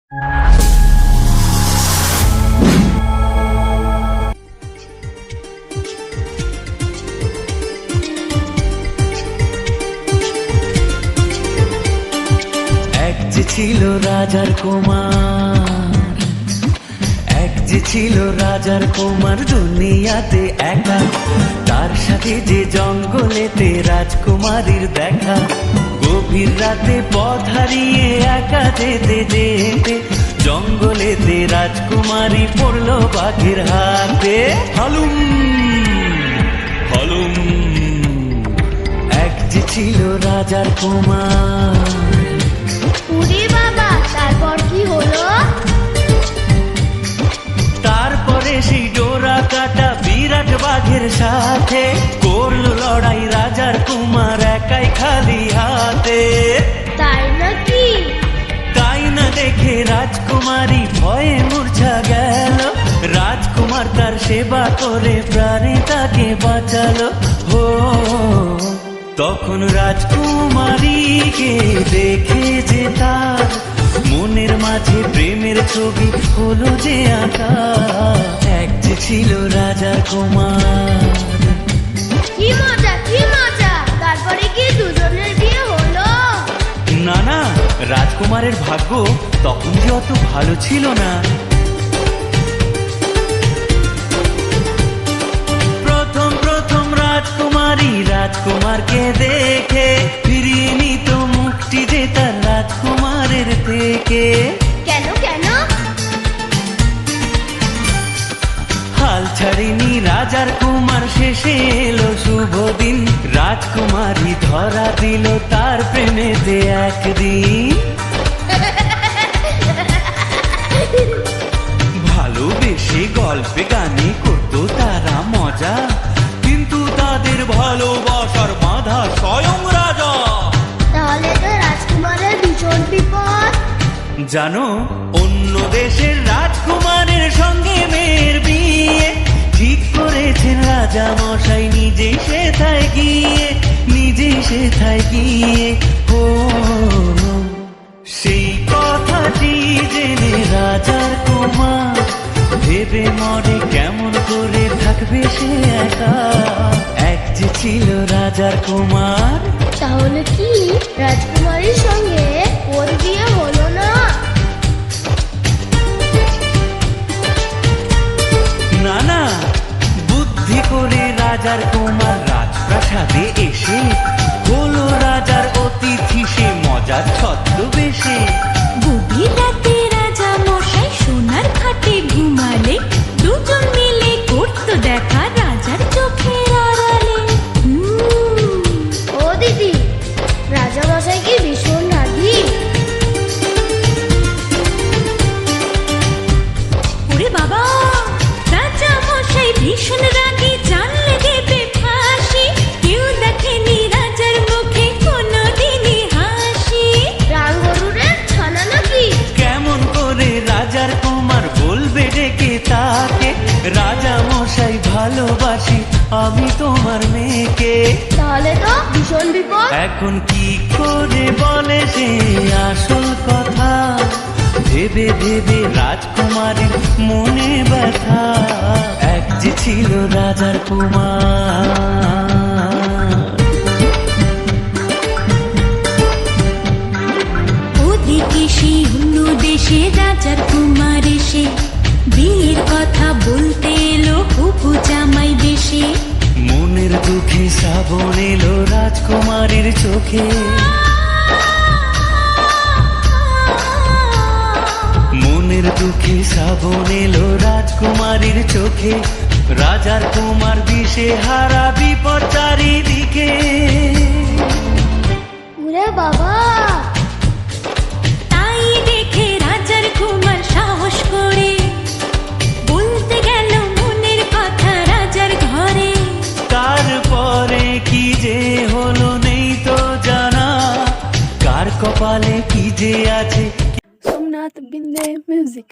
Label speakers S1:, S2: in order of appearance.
S1: এক যে ছিল রাজার কুমার, এক যে ছিল রাজার কুমার দুনিয়াতে একা, তার সাথে যে জঙ্গলেতে রাজকুমারীর দেখা। গভীর রাতে পথ হারিয়ে একা যেতে যেতে জঙ্গলেতে রাজকুমারী পড়লো বাঘের হাতে। হালুম হালুম, এক যে ছিল রাজার কুমার।
S2: উরে বাবা, তারপর কি হলো?
S1: তারপরে সেই ডোরা কাটা বিরাট বাঘের সাথে করলো লড়াই রাজার কুমার একাই খালি হাতে।
S2: তাই নাকি?
S1: তাই না দেখে রাজকুমারী ভয়ে মূর্ছা গেল, রাজকুমার তার সেবা করে প্রাণে তাকে বাঁচালো। হো তখন রাজকুমারীকে দেখে যে তার মনের মাঝে প্রেমের ছবি হলো যে আঁকা। এক যে ছিল রাজার কুমার।
S2: কি মজা, কি মজা! তারপরে কি দুজনের বিয়ে হলো?
S1: না না, রাজকুমারের ভাগ্য তখন যে অত ভালো ছিল না। প্রথম প্রথম রাজকুমারী রাজকুমারকে দেখে ফিরিয়ে নিত মুক্তি যে তার রাজকুমারের থেকে।
S2: কেন কেন?
S1: হাল ছাড়েনি রাজার কুমার, শেষে এলো শুভ দিন, রাজকুমারী ধরা দিল তার প্রেমেতে একদিন। ভালোবেসে গল্পে গানে করতো তারা মজা, কিন্তু তাদের ভালোবাসার বাঁধা স্বয়ং রাজা।
S2: তাহলে তো রাজকুমারের ভীষণ বিপদ।
S1: জানো, অন্য দেশের রাজকুমারের সঙ্গে মেয়ের বিয়ে ঠিক করেছেন রাজা মশাই নিজেই সেথায় গিয়ে, নিজেই সেথায় গিয়ে। ও সেই কথাটি জেনে রাজার কুমার ভেবে মরে কেমন করে থাকবে সে একা। এক যে ছিল রাজার কুমার।
S2: তাহলে কি রাজকুমারীর সঙ্গে ওর বিয়ে হলো না?
S1: না না, বুদ্ধি করে রাজার কুমার রাজপ্রাসাদে এসে হলো রাজার অতিথি সে মজার ছদ্মবেশে।
S3: গভীর রাতে রাজা মশাই সোনার খাটে ঘুমালে, দুজন মিলে করতো দেখা রাজার চোখের আড়ালে।
S2: ও দিদি, রাজা মশাই কি ভীষণ রাগী?
S3: ওরে বাবা, রাজা মশাই ভীষণ রাগী, জানলে দেবে ফাঁসি। কেউ দেখেনি রাজার মুখে কোনোদিনই হাসি।
S2: রাঙ্গরুরের ছানা নাকি?
S1: কেমন করে রাজার কুমার বলবে ডেকে তাকে, রাজা মশাই ভালোবাসি আমি তোমার মেয়েকে।
S2: তাহলে তো ভীষণ বিপদ।
S1: এখন কি করে বলে সে আসল কথা, ভেবে ভেবে রাজকুমারীর মনে ব্যথা। এক যে ছিল রাজার কুমার।
S3: ওদিকে সে অন্য দেশে রাজার কুমার এসে বিয়ের কথা বলতে এলো হবু জামাই বেশে।
S1: মনের দুঃখে শ্রাবণ এলো রাজকুমারীর চোখে, মনের দুঃখে শ্রাবণ এলো রাজকুমারীর চোখে। রাজার কুমার দিশে হারা বিপদ চারিদিকে।
S2: ওরে বাবা,
S3: তাই দেখে রাজার কুমার সাহস করে বলতে গেল মনের কথা রাজার ঘরে।
S1: তারপরে কি যে হলো নেই তো জানা, কার কপালে কি যে আছে।
S4: Somnath Binde Music.